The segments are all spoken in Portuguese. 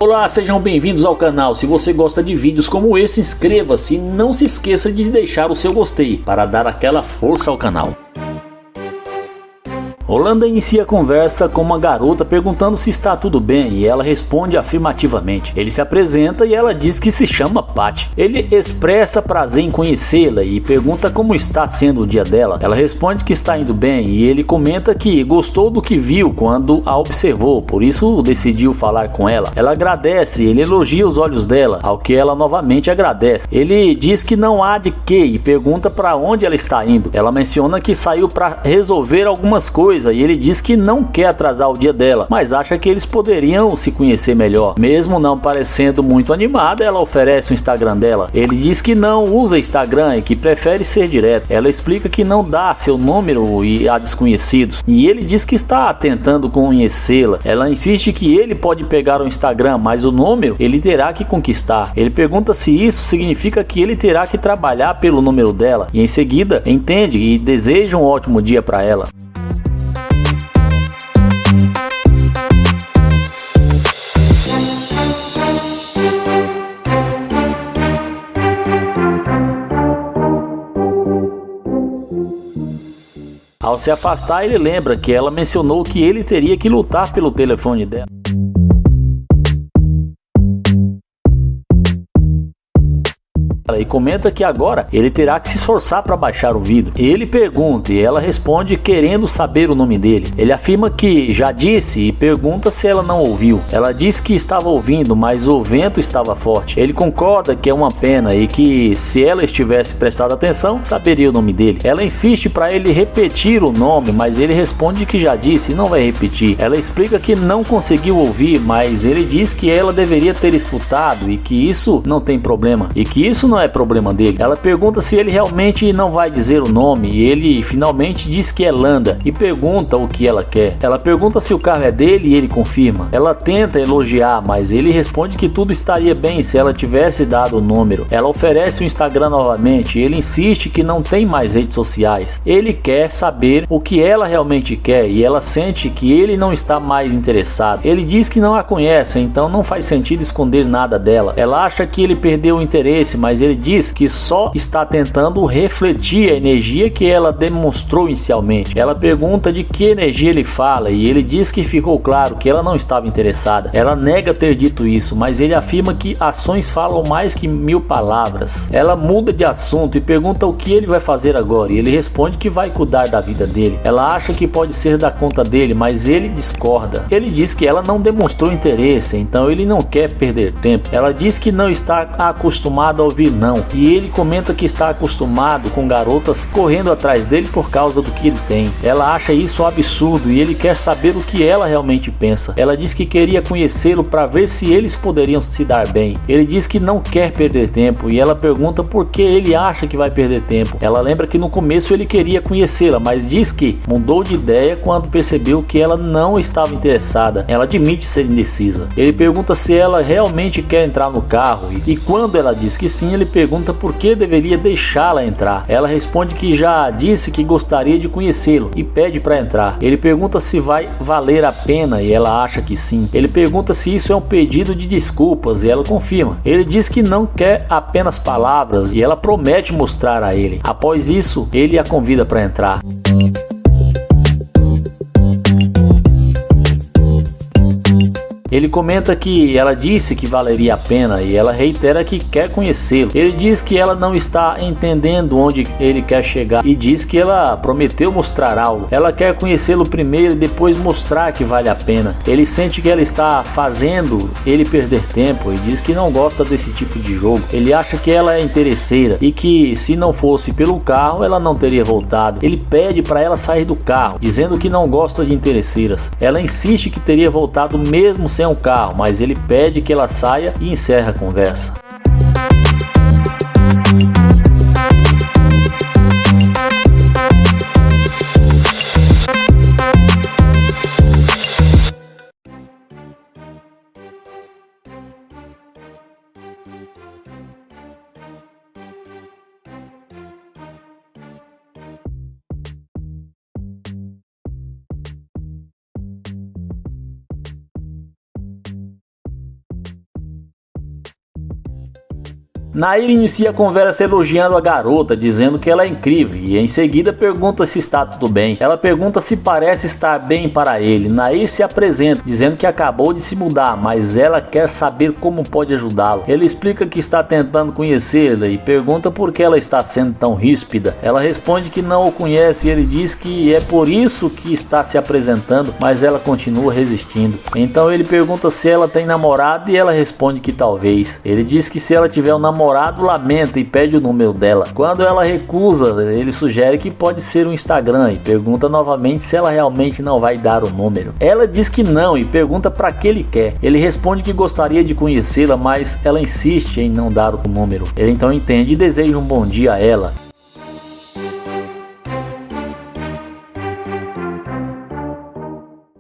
Olá, sejam bem-vindos ao canal. Se você gosta de vídeos como esse, inscreva-se e não se esqueça de deixar o seu gostei para dar aquela força ao canal. Holanda inicia a conversa com uma garota perguntando se está tudo bem e ela responde afirmativamente. Ele se apresenta e ela diz que se chama Patty. Ele expressa prazer em conhecê-la e pergunta como está sendo o dia dela. Ela responde que está indo bem e ele comenta que gostou do que viu quando a observou, por isso decidiu falar com ela. Ela agradece, ele elogia os olhos dela, ao que ela novamente agradece. Ele diz que não há de que e pergunta para onde ela está indo. Ela menciona que saiu para resolver algumas coisas e ele diz que não quer atrasar o dia dela, mas acha que eles poderiam se conhecer melhor. Mesmo não parecendo muito animada, ela oferece o Instagram dela. Ele diz que não usa Instagram e que prefere ser direto. Ela explica que não dá seu número a desconhecidos e ele diz que está tentando conhecê-la. Ela insiste que ele pode pegar o Instagram, mas o número ele terá que conquistar. Ele pergunta se isso significa que ele terá que trabalhar pelo número dela e em seguida entende e deseja um ótimo dia para ela. Ao se afastar, ele lembra que ela mencionou que ele teria que lutar pelo telefone dela. E comenta que agora ele terá que se esforçar para baixar o vidro. Ele pergunta e ela responde querendo saber o nome dele. Ele afirma que já disse e pergunta se ela não ouviu. Ela diz que estava ouvindo, mas o vento estava forte. Ele concorda que é uma pena e que se ela estivesse prestado atenção, saberia o nome dele. Ela insiste para ele repetir o nome, mas ele responde que já disse e não vai repetir. Ela explica que não conseguiu ouvir, mas ele diz que ela deveria ter escutado e que isso não tem problema e que isso não é problema dele. Ela pergunta se ele realmente não vai dizer o nome e ele finalmente diz que é Landa e pergunta o que ela quer. Ela pergunta se o carro é dele e ele confirma. Ela tenta elogiar, mas ele responde que tudo estaria bem se ela tivesse dado o número. Ela oferece o Instagram novamente e ele insiste que não tem mais redes sociais. Ele quer saber o que ela realmente quer e ela sente que ele não está mais interessado. Ele diz que não a conhece, então não faz sentido esconder nada dela. Ela acha que ele perdeu o interesse, mas ele diz que só está tentando refletir a energia que ela demonstrou inicialmente. Ela pergunta de que energia ele fala e ele diz que ficou claro que ela não estava interessada. Ela nega ter dito isso, mas ele afirma que ações falam mais que 1000 palavras. Ela muda de assunto e pergunta o que ele vai fazer agora e ele responde que vai cuidar da vida dele. Ela acha que pode ser da conta dele, mas ele discorda. Ele diz que ela não demonstrou interesse, então ele não quer perder tempo. Ela diz que não está acostumada a ouvir não, e ele comenta que está acostumado com garotas correndo atrás dele por causa do que ele tem. Ela acha isso um absurdo e ele quer saber o que ela realmente pensa. Ela diz que queria conhecê-lo para ver se eles poderiam se dar bem. Ele diz que não quer perder tempo e ela pergunta por que ele acha que vai perder tempo. Ela lembra que no começo ele queria conhecê-la, mas diz que mudou de ideia quando percebeu que ela não estava interessada. Ela admite ser indecisa. Ele pergunta se ela realmente quer entrar no carro e quando ela diz que sim, ele pergunta por que deveria deixá-la entrar. Ela responde que já disse que gostaria de conhecê-lo e pede para entrar. Ele pergunta se vai valer a pena e ela acha que sim. Ele pergunta se isso é um pedido de desculpas e ela confirma. Ele diz que não quer apenas palavras e ela promete mostrar a ele. Após isso, ele a convida para entrar. Ele comenta que ela disse que valeria a pena e ela reitera que quer conhecê-lo. Ele diz que ela não está entendendo onde ele quer chegar e diz que ela prometeu mostrar algo. Ela quer conhecê-lo primeiro e depois mostrar que vale a pena. Ele sente que ela está fazendo ele perder tempo e diz que não gosta desse tipo de jogo. Ele acha que ela é interesseira e que se não fosse pelo carro ela não teria voltado. Ele pede para ela sair do carro, dizendo que não gosta de interesseiras. Ela insiste que teria voltado mesmo sem um carro, mas ele pede que ela saia e encerra a conversa. Nair inicia a conversa elogiando a garota, dizendo que ela é incrível, e em seguida pergunta se está tudo bem. Ela pergunta se parece estar bem para ele. Nair se apresenta, dizendo que acabou de se mudar, mas ela quer saber como pode ajudá-lo. Ele explica que está tentando conhecê-la e pergunta por que ela está sendo tão ríspida. Ela responde que não o conhece e ele diz que é por isso que está se apresentando, mas ela continua resistindo. Então ele pergunta se ela tem namorado e ela responde que talvez. Ele diz que se ela tiver um namorado, lamenta e pede o número dela. Quando ela recusa, ele sugere que pode ser o Instagram e pergunta novamente se ela realmente não vai dar o número. Ela diz que não e pergunta para que ele quer. Ele responde que gostaria de conhecê-la, mas ela insiste em não dar o número. Ele então entende e deseja um bom dia a ela.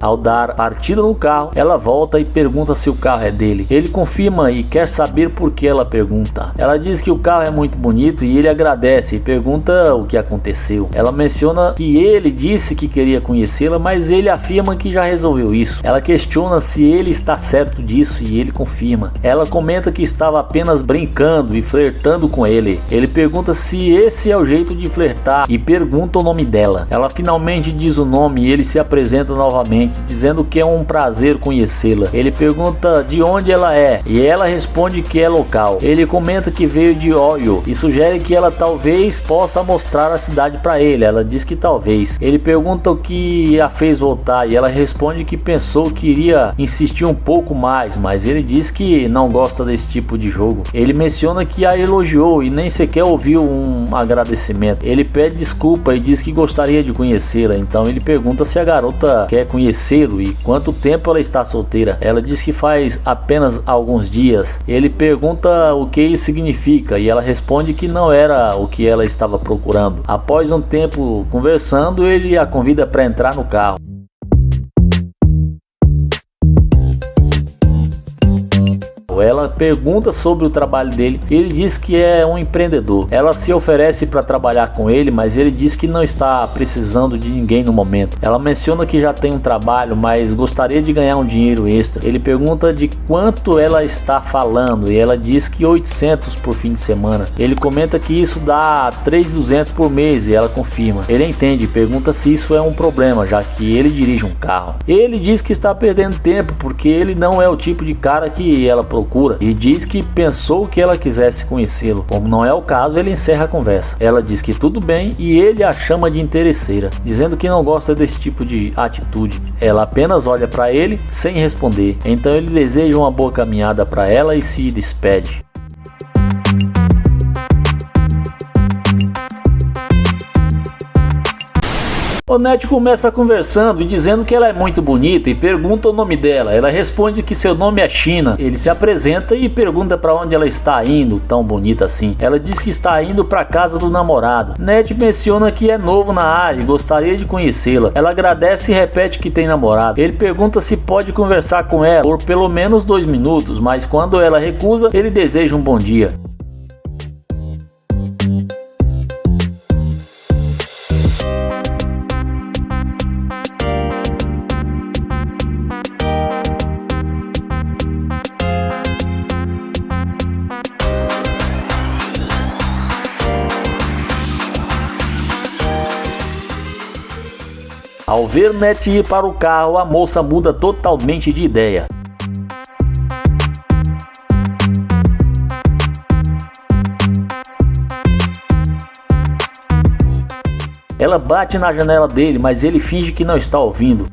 Ao dar partida no carro, ela volta e pergunta se o carro é dele. Ele confirma e quer saber por que ela pergunta. Ela diz que o carro é muito bonito e ele agradece e pergunta o que aconteceu. Ela menciona que ele disse que queria conhecê-la, mas ele afirma que já resolveu isso. Ela questiona se ele está certo disso e ele confirma. Ela comenta que estava apenas brincando e flertando com ele. Ele pergunta se esse é o jeito de flertar e pergunta o nome dela. Ela finalmente diz o nome e ele se apresenta novamente, dizendo que é um prazer conhecê-la. Ele pergunta de onde ela é e ela responde que é local. Ele comenta que veio de Ohio e sugere que ela talvez possa mostrar a cidade para ele. Ela diz que talvez. Ele pergunta o que a fez voltar e ela responde que pensou que iria insistir um pouco mais, mas ele diz que não gosta desse tipo de jogo. Ele menciona que a elogiou e nem sequer ouviu um agradecimento. Ele pede desculpa e diz que gostaria de conhecê-la. Então ele pergunta se a garota quer conhecê-lo e quanto tempo ela está solteira. Ela diz que faz apenas alguns dias. Ele pergunta o que isso significa e ela responde que não era o que ela estava procurando. Após um tempo conversando, ele a convida para entrar no carro. Ela pergunta sobre o trabalho dele. Ele diz que é um empreendedor. Ela se oferece para trabalhar com ele, mas ele diz que não está precisando de ninguém no momento. Ela menciona que já tem um trabalho, mas gostaria de ganhar um dinheiro extra. Ele pergunta de quanto ela está falando e ela diz que 800 por fim de semana. Ele comenta que isso dá 3.200 por mês e ela confirma. Ele entende e pergunta se isso é um problema, já que ele dirige um carro. Ele diz que está perdendo tempo porque ele não é o tipo de cara que ela procura e diz que pensou que ela quisesse conhecê-lo. Como não é o caso, ele encerra a conversa. Ela diz que tudo bem e ele a chama de interesseira, dizendo que não gosta desse tipo de atitude. Ela apenas olha para ele sem responder. Então ele deseja uma boa caminhada para ela e se despede. O Ned começa conversando e dizendo que ela é muito bonita e pergunta o nome dela. Ela responde que seu nome é China. Ele se apresenta e pergunta para onde ela está indo, tão bonita assim. Ela diz que está indo para casa do namorado. Ned menciona que é novo na área e gostaria de conhecê-la. Ela agradece e repete que tem namorado. Ele pergunta se pode conversar com ela por pelo menos 2 minutos, mas quando ela recusa, ele deseja um bom dia. Ao ver Ned ir para o carro, a moça muda totalmente de ideia. Ela bate na janela dele, mas ele finge que não está ouvindo.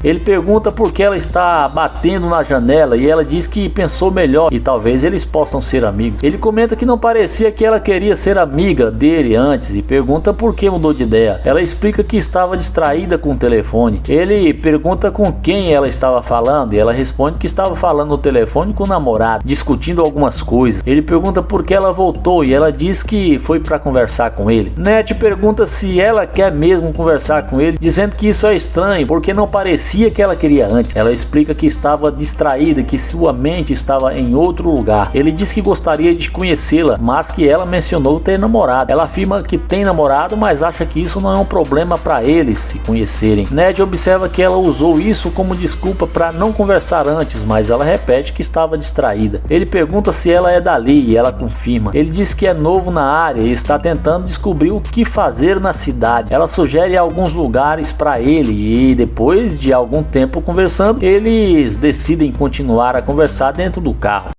Ele pergunta por que ela está batendo na janela e ela diz que pensou melhor e talvez eles possam ser amigos. Ele comenta que não parecia que ela queria ser amiga dele antes e pergunta por que mudou de ideia. Ela explica que estava distraída com o telefone. Ele pergunta com quem ela estava falando e ela responde que estava falando no telefone com o namorado, discutindo algumas coisas. Ele pergunta por que ela voltou e ela diz que foi para conversar com ele. Ned pergunta se ela quer mesmo conversar com ele, dizendo que isso é estranho porque não parecia parecia que ela queria antes. Ela explica que estava distraída, que sua mente estava em outro lugar. Ele diz que gostaria de conhecê-la, mas que ela mencionou ter namorado. Ela afirma que tem namorado, mas acha que isso não é um problema para eles se conhecerem. Ned observa que ela usou isso como desculpa para não conversar antes, mas ela repete que estava distraída. Ele pergunta se ela é dali e ela confirma. Ele diz que é novo na área e está tentando descobrir o que fazer na cidade. Ela sugere alguns lugares para ele e depois de algum tempo conversando, eles decidem continuar a conversar dentro do carro.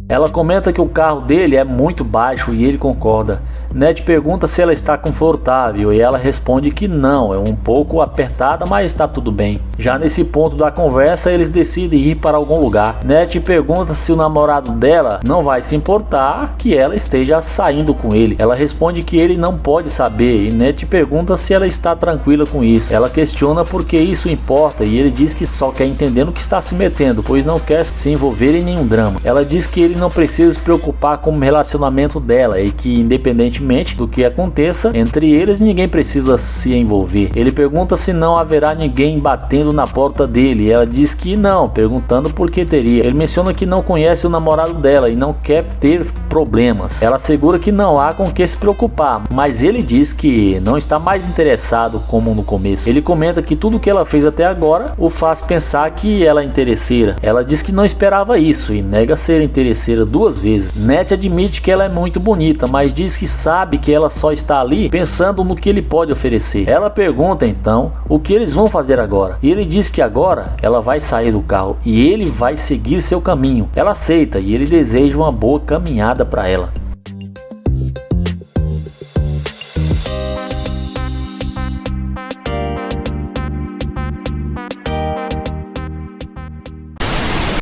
Ela comenta que o carro dele é muito baixo e ele concorda. Ned pergunta se ela está confortável e ela responde que não, é um pouco apertada, mas está tudo bem. Já nesse ponto da conversa, eles decidem ir para algum lugar. Ned pergunta se o namorado dela não vai se importar que ela esteja saindo com ele. Ela responde que ele não pode saber e Ned pergunta se ela está tranquila com isso. Ela questiona por que isso importa e ele diz que só quer entender no que está se metendo, pois não quer se envolver em nenhum drama. Ela diz que ele não precisa se preocupar com o relacionamento dela e que independentemente do que aconteça entre eles, ninguém precisa se envolver. Ele pergunta se não haverá ninguém batendo na porta dele e ela diz que não, perguntando por que teria. Ele menciona que não conhece o namorado dela e não quer ter problemas. Ela assegura que não há com que se preocupar, mas ele diz que não está mais interessado como no começo. Ele comenta que tudo que ela fez até agora o faz pensar que ela é interesseira. Ela diz que não esperava isso e nega ser interesseira 2 vezes. Ned admite que ela é muito bonita, mas diz que sabe que ela só está ali pensando no que ele pode oferecer. Ela pergunta então o que eles vão fazer agora. E ele diz que agora ela vai sair do carro e ele vai seguir seu caminho. Ela aceita e ele deseja uma boa caminhada para ela.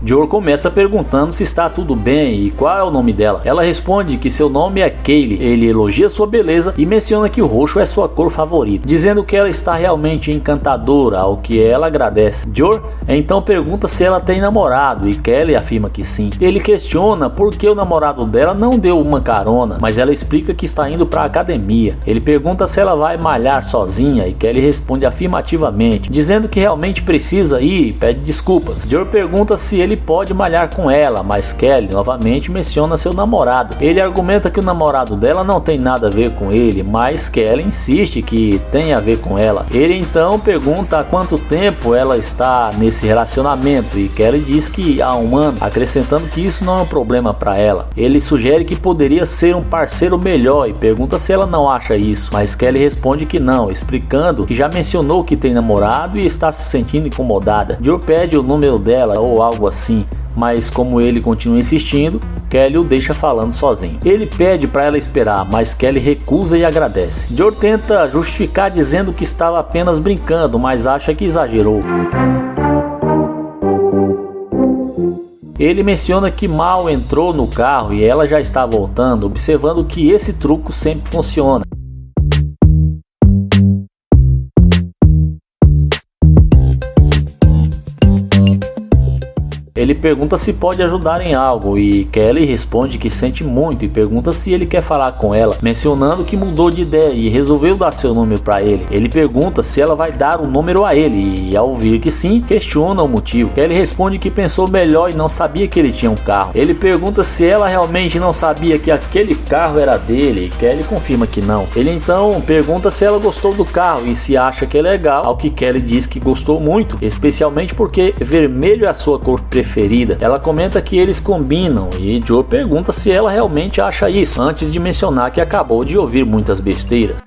Joel começa perguntando se está tudo bem e qual é o nome dela. Ela responde que seu nome é Kaylee. Ele elogia sua beleza e menciona que o roxo é sua cor favorita, dizendo que ela está realmente encantadora, ao que ela agradece. Joel então pergunta se ela tem namorado e Kelly afirma que sim. Ele questiona por que o namorado dela não deu uma carona, mas ela explica que está indo para a academia. Ele pergunta se ela vai malhar sozinha e Kelly responde afirmativamente, dizendo que realmente precisa ir e pede desculpas. Joel pergunta se ele pode malhar com ela, mas Kelly novamente menciona seu namorado. Ele argumenta que o namorado dela não tem nada a ver com ele, mas Kelly insiste que tem a ver com ela. Ele então pergunta há quanto tempo ela está nesse relacionamento e Kelly diz que há 1 ano, acrescentando que isso não é um problema para ela. Ele sugere que poderia ser um parceiro melhor e pergunta se ela não acha isso, mas Kelly responde que não, explicando que já mencionou que tem namorado e está se sentindo incomodada. Joe pede o número dela ou algo assim, mas como ele continua insistindo, Kelly o deixa falando sozinho. Ele pede para ela esperar, mas Kelly recusa e agradece. Joe tenta justificar dizendo que estava apenas brincando, mas acha que exagerou. Ele menciona que Mal entrou no carro e ela já está voltando, observando que esse truque sempre funciona. Ele pergunta se pode ajudar em algo e Kelly responde que sente muito e pergunta se ele quer falar com ela, mencionando que mudou de ideia e resolveu dar seu número para ele. Ele pergunta se ela vai dar o número a ele e ao ouvir que sim, questiona o motivo. Kelly responde que pensou melhor e não sabia que ele tinha um carro. Ele pergunta se ela realmente não sabia que aquele carro era dele e Kelly confirma que não. Ele então pergunta se ela gostou do carro e se acha que é legal, ao que Kelly diz que gostou muito, especialmente porque vermelho é a sua cor preferida. Ela comenta que eles combinam e Joe pergunta se ela realmente acha isso, antes de mencionar que acabou de ouvir muitas besteiras.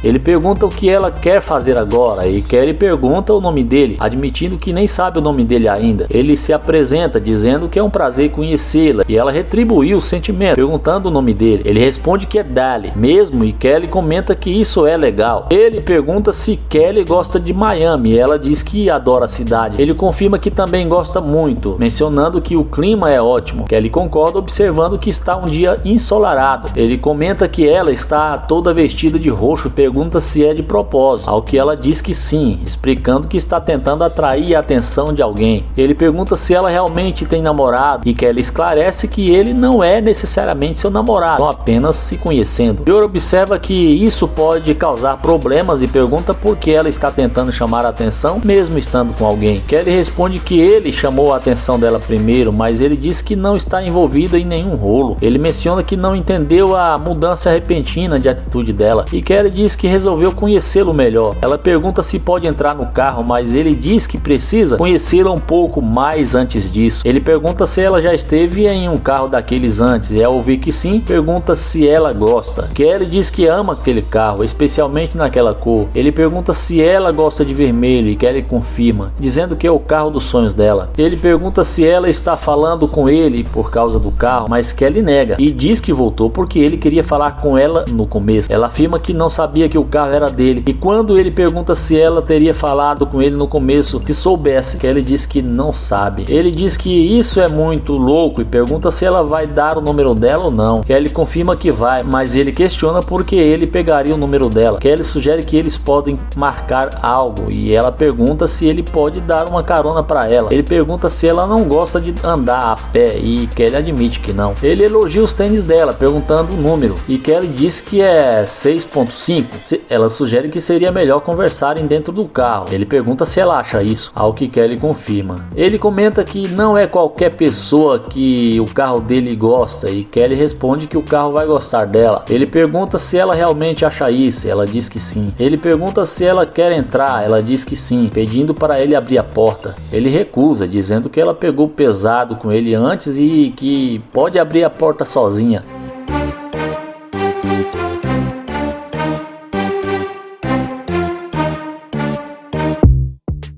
Ele pergunta o que ela quer fazer agora e Kelly pergunta o nome dele, admitindo que nem sabe o nome dele ainda. Ele se apresenta dizendo que é um prazer conhecê-la e ela retribuiu o sentimento, perguntando o nome dele. Ele responde que é Dali mesmo e Kelly comenta que isso é legal. Ele pergunta se Kelly gosta de Miami e ela diz que adora a cidade. Ele confirma que também gosta muito, mencionando que o clima é ótimo. Kelly concorda, observando que está um dia ensolarado. Ele comenta que ela está toda vestida de roxo e pergunta se é de propósito, ao que ela diz que sim, explicando que está tentando atrair a atenção de alguém. Ele pergunta se ela realmente tem namorado e Kelly esclarece que ele não é necessariamente seu namorado, estão apenas se conhecendo. Dior observa que isso pode causar problemas e pergunta por que ela está tentando chamar a atenção mesmo estando com alguém. Kelly responde que ele chamou a atenção dela primeiro, mas ele diz que não está envolvido em nenhum rolo. Ele menciona que não entendeu a mudança repentina de atitude dela e Kelly diz que resolveu conhecê-lo melhor. Ela pergunta se pode entrar no carro, mas ele diz que precisa conhecê-la um pouco mais antes disso. Ele pergunta se ela já esteve em um carro daqueles antes e ao ouvir que sim, pergunta se ela gosta. Kelly diz que ama aquele carro, especialmente naquela cor. Ele pergunta se ela gosta de vermelho e Kelly confirma, dizendo que é o carro dos sonhos dela. Ele pergunta se ela está falando com ele por causa do carro, mas Kelly nega e diz que voltou porque ele queria falar com ela no começo. Ela afirma que não sabia que o carro era dele e quando ele pergunta se ela teria falado com ele no começo, se soubesse, Kelly diz que não sabe. Ele diz que isso é muito louco e pergunta se ela vai dar o número dela ou não. Kelly confirma que vai, mas ele questiona porque ele pegaria o número dela. Kelly sugere que eles podem marcar algo e ela pergunta se ele pode dar uma carona para ela. Ele pergunta se ela não gosta de andar a pé e Kelly admite que não. Ele elogia os tênis dela, perguntando o número e Kelly diz que é 6.5. Ela sugere que seria melhor conversarem dentro do carro. Ele pergunta se ela acha isso, ao que Kelly confirma. Ele comenta que não é qualquer pessoa que o carro dele gosta e Kelly responde que o carro vai gostar dela. Ele pergunta se ela realmente acha isso, ela diz que sim. Ele pergunta se ela quer entrar, ela diz que sim, pedindo para ele abrir a porta. Ele recusa, dizendo que ela pegou pesado com ele antes e que pode abrir a porta sozinha.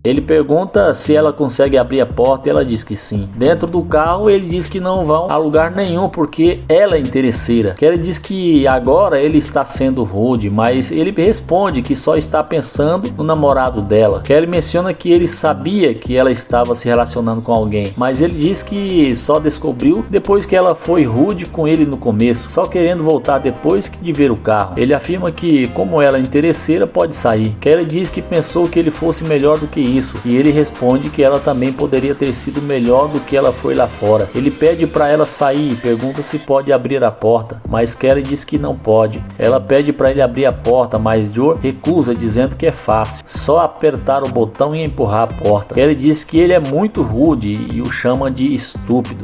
Ele pergunta se ela consegue abrir a porta e ela diz que sim. Dentro do carro ele diz que não vão a lugar nenhum porque ela é interesseira. Kelly diz que agora ele está sendo rude, mas ele responde que só está pensando no namorado dela. Kelly menciona que ele sabia que ela estava se relacionando com alguém, mas ele diz que só descobriu depois que ela foi rude com ele no começo, só querendo voltar depois de ver o carro. Ele afirma que como ela é interesseira pode sair. Kelly diz que pensou que ele fosse melhor do que isso. E ele responde que ela também poderia ter sido melhor do que ela foi lá fora. Ele pede para ela sair e pergunta se pode abrir a porta, mas Kelly diz que não pode. Ela pede para ele abrir a porta, mas Joe recusa, dizendo que é fácil, só apertar o botão e empurrar a porta. Kelly diz que ele é muito rude e o chama de estúpido.